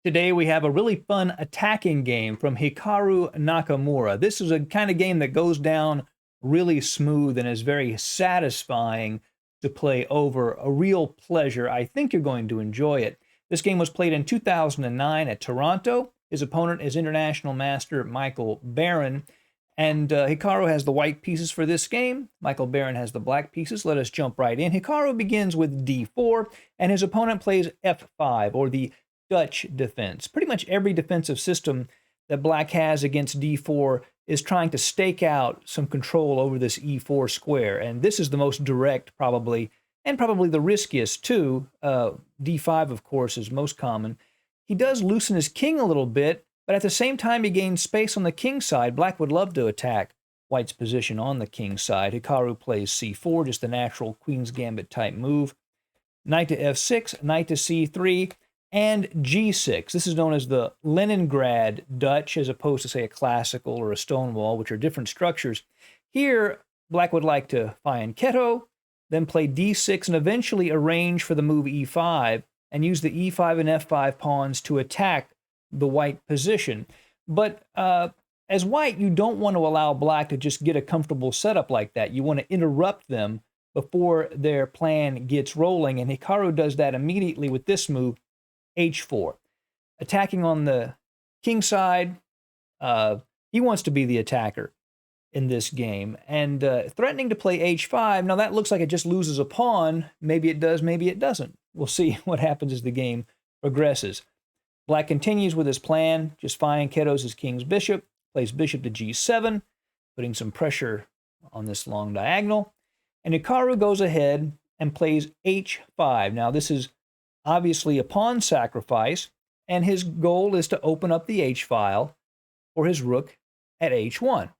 Today we have a really fun attacking game from Hikaru Nakamura. This is a kind of game that goes down really smooth and is very satisfying to play over. A real pleasure. I think you're going to enjoy it. This game was played in 2009 at Toronto. His opponent is international master Michael Barron. And Hikaru has the white pieces for this game. Michael Barron has the black pieces. Let us jump right in. Hikaru begins with d4, and his opponent plays f5, or the Dutch defense. Pretty much every defensive system that black has against d4 is trying to stake out some control over this e4 square. And this is the most direct, probably, and probably the riskiest too. d5, of course, is most common. He does loosen his king a little bit, but at the same time, he gains space on the king side. Black would love to attack white's position on the king side. Hikaru plays c4, just a natural queen's gambit type move. Knight to f6, knight to c3, and g6. This is known as the Leningrad Dutch, as opposed to, say, a classical or a Stonewall, which are different structures. Here, black would like to fianchetto, then play d6, and eventually arrange for the move e5, and use the e5 and f5 pawns to attack the white position. But as white, you don't want to allow black to just get a comfortable setup like that. You want to interrupt them before their plan gets rolling, and Hikaru does that immediately with this move, h4. Attacking on the king side, he wants to be the attacker in this game, and threatening to play h5. Now that looks like it just loses a pawn. Maybe it does, maybe it doesn't. We'll see what happens as the game progresses. Black continues with his plan, just fianchettos his king's bishop, plays bishop to g7, putting some pressure on this long diagonal, and Hikaru goes ahead and plays h5. Now this is obviously a pawn sacrifice, and his goal is to open up the h-file for his rook at h1.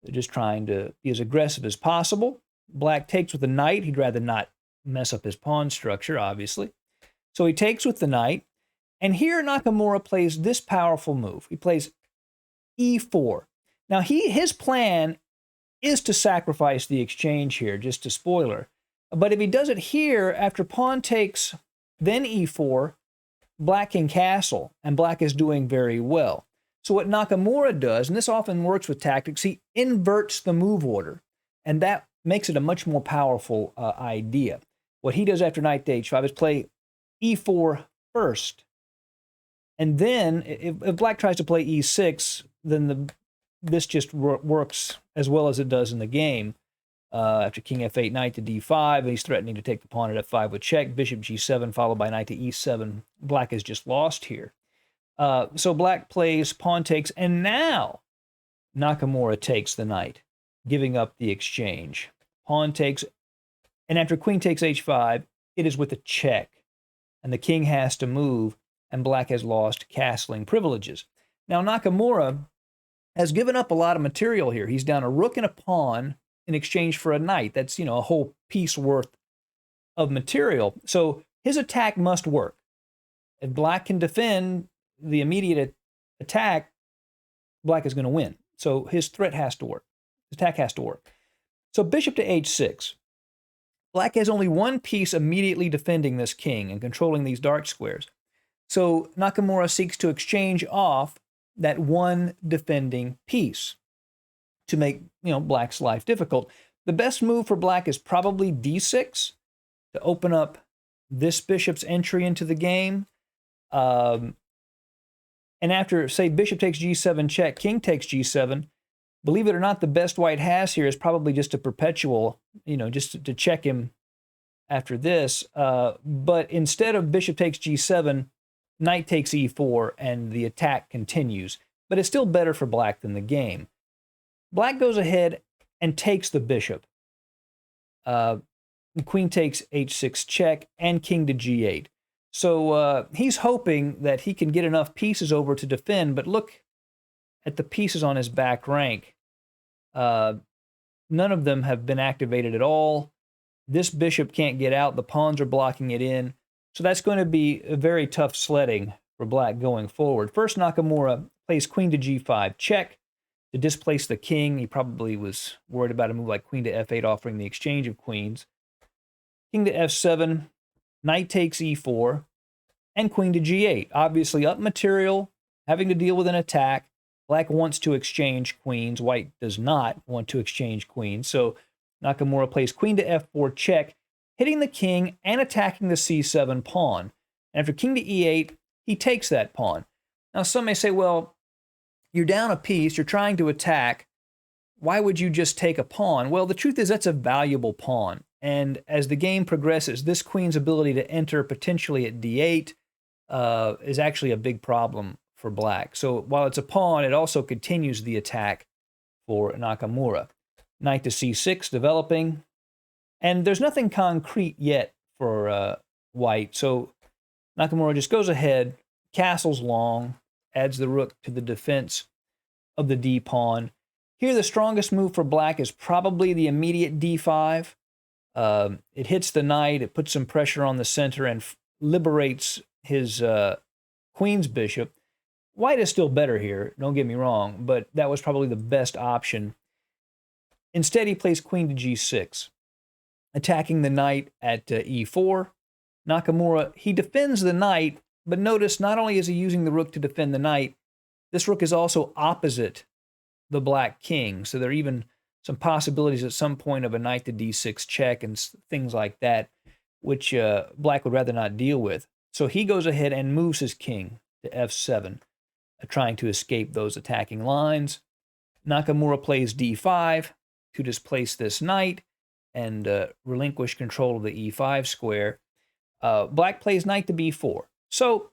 They're just trying to be as aggressive as possible. Black takes with the knight. He'd rather not mess up his pawn structure, obviously. So he takes with the knight, and here Nakamura plays this powerful move. He plays e4. Now his plan is to sacrifice the exchange here, just a spoiler. But if he does it here, after pawn takes then e4, black can castle, and black is doing very well. So what Nakamura does, and this often works with tactics, he inverts the move order, and that makes it a much more powerful idea. What he does after knight to h5 is play e4 first, and then if black tries to play e6, then this just works as well as it does in the game. After king f8, knight to d5, he's threatening to take the pawn at f5 with check, bishop g7, followed by knight to e7. Black is just lost here. So black plays pawn takes, and now Nakamura takes the knight, giving up the exchange. Pawn takes, and after queen takes h5, it is with a check, and the king has to move, and black has lost castling privileges. Now Nakamura has given up a lot of material here. He's down a rook and a pawn in exchange for a knight. That's, a whole piece worth of material. So his attack must work. If black can defend the immediate attack, black is going to win. So his threat has to work. His attack has to work. So bishop to h6. Black has only one piece immediately defending this king and controlling these dark squares. So Nakamura seeks to exchange off that one defending piece to make, black's life difficult. The best move for black is probably d6 to open up this bishop's entry into the game. And after, say, bishop takes g7 check, king takes g7, believe it or not, the best white has here is probably just a perpetual, just to check him after this. But instead of bishop takes g7, knight takes e4, and the attack continues. But it's still better for black than the game. Black goes ahead and takes the bishop. Queen takes h6 check, and king to g8. So he's hoping that he can get enough pieces over to defend, but look at the pieces on his back rank. None of them have been activated at all. This bishop can't get out. The pawns are blocking it in. So that's going to be a very tough sledding for black going forward. First, Nakamura plays queen to g5 check to displace the king. He probably was worried about a move like queen to f8 offering the exchange of queens. King to f7, knight takes e4, and queen to g8. Obviously up material, having to deal with an attack. Black wants to exchange queens. White does not want to exchange queens. So Nakamura plays queen to f4 check, hitting the king and attacking the c7 pawn. And after king to e8, he takes that pawn. Now some may say, well, you're down a piece, you're trying to attack. Why would you just take a pawn? Well, the truth is that's a valuable pawn. And as the game progresses, this queen's ability to enter potentially at d8 is actually a big problem for black. So while it's a pawn, it also continues the attack for Nakamura. Knight to c6 developing. And there's nothing concrete yet for white. So Nakamura just goes ahead, castles long, adds the rook to the defense of the d pawn. Here, the strongest move for black is probably the immediate d5. It hits the knight, it puts some pressure on the center, and liberates his queen's bishop. White is still better here, don't get me wrong, but that was probably the best option. Instead, he plays queen to g6, attacking the knight at e4. Nakamura, he defends the knight, but notice not only is he using the rook to defend the knight, this rook is also opposite the black king. So there are even some possibilities at some point of a knight to d6 check and things like that, which black would rather not deal with. So he goes ahead and moves his king to f7, trying to escape those attacking lines. Nakamura plays d5 to displace this knight and relinquish control of the e5 square. Black plays knight to b4. So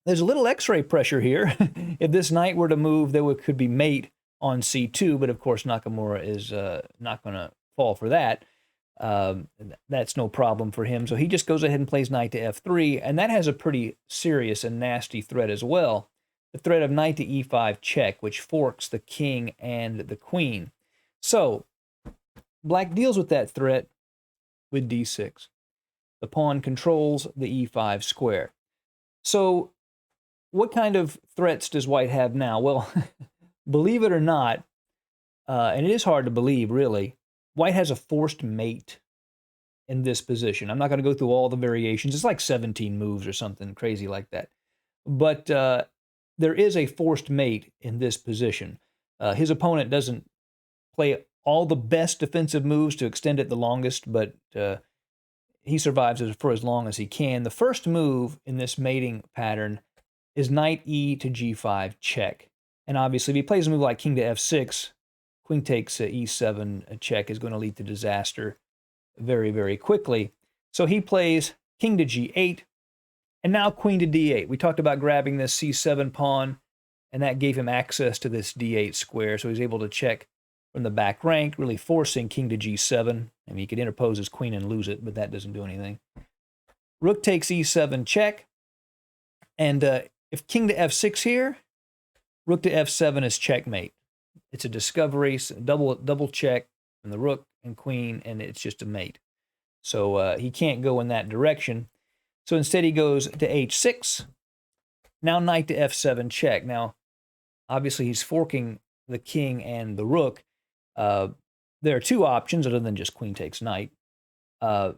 there's a little x-ray pressure here. If this knight were to move, there could be mate on c2, but of course Nakamura is not going to fall for that. That's no problem for him. So he just goes ahead and plays knight to f3, and that has a pretty serious and nasty threat as well. The threat of knight to e5 check, which forks the king and the queen. So black deals with that threat with d6. The pawn controls the e5 square. So what kind of threats does white have now? Well, believe it or not, and it is hard to believe, really, white has a forced mate in this position. I'm not going to go through all the variations. It's like 17 moves or something crazy like that. But there is a forced mate in this position. His opponent doesn't play all the best defensive moves to extend it the longest, but he survives for as long as he can. The first move in this mating pattern is knight e to g5 check. And obviously, if he plays a move like king to f6, queen takes e7 a check is going to lead to disaster very, very quickly. So he plays king to g8, and now queen to d8. We talked about grabbing this c7 pawn, and that gave him access to this d8 square, so he's able to check from the back rank, really forcing king to g7. I mean, he could interpose his queen and lose it, but that doesn't do anything. Rook takes e7 check, and if king to f6 here, rook to f7 is checkmate. It's a discovery, double check from the rook and queen, and it's just a mate. So he can't go in that direction. So instead he goes to h6. Now knight to f7 check. Now, obviously he's forking the king and the rook. There are two options other than just queen takes knight. And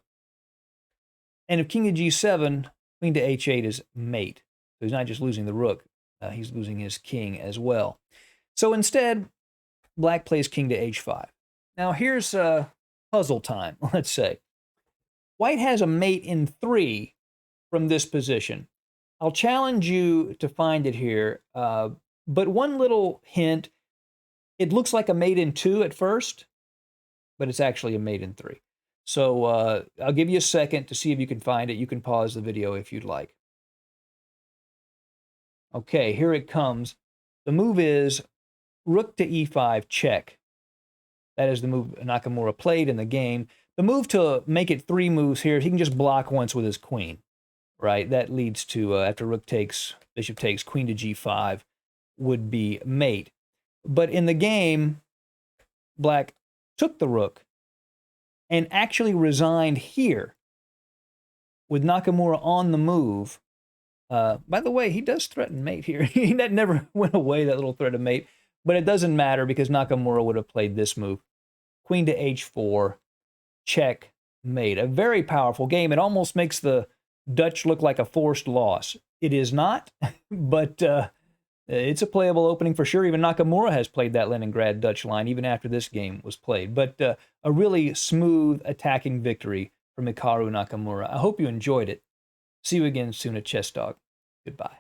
if king to g7, queen to h8 is mate. So he's not just losing the rook, he's losing his king as well. So instead, black plays king to h5. Now here's puzzle time, let's say. White has a mate in 3 from this position. I'll challenge you to find it here, but one little hint, it looks like a mate in 2 at first, but it's actually a mate in 3. So I'll give you a second to see if you can find it. You can pause the video if you'd like. Okay, here it comes. The move is rook to e5 check. That is the move Nakamura played in the game. The move to make it 3 moves here, he can just block once with his queen, right? That leads to, after rook takes, bishop takes, queen to g5 would be mate. But in the game, black took the rook and actually resigned here with Nakamura on the move. By the way, he does threaten mate here. That never went away, that little threat of mate. But it doesn't matter because Nakamura would have played this move. Queen to h4, check, mate. A very powerful game. It almost makes the Dutch looked like a forced loss. It is not, but it's a playable opening for sure. Even Nakamura has played that Leningrad Dutch line even after this game was played. But a really smooth attacking victory from Hikaru Nakamura. I hope you enjoyed it. See you again soon at Chess Dog. Goodbye.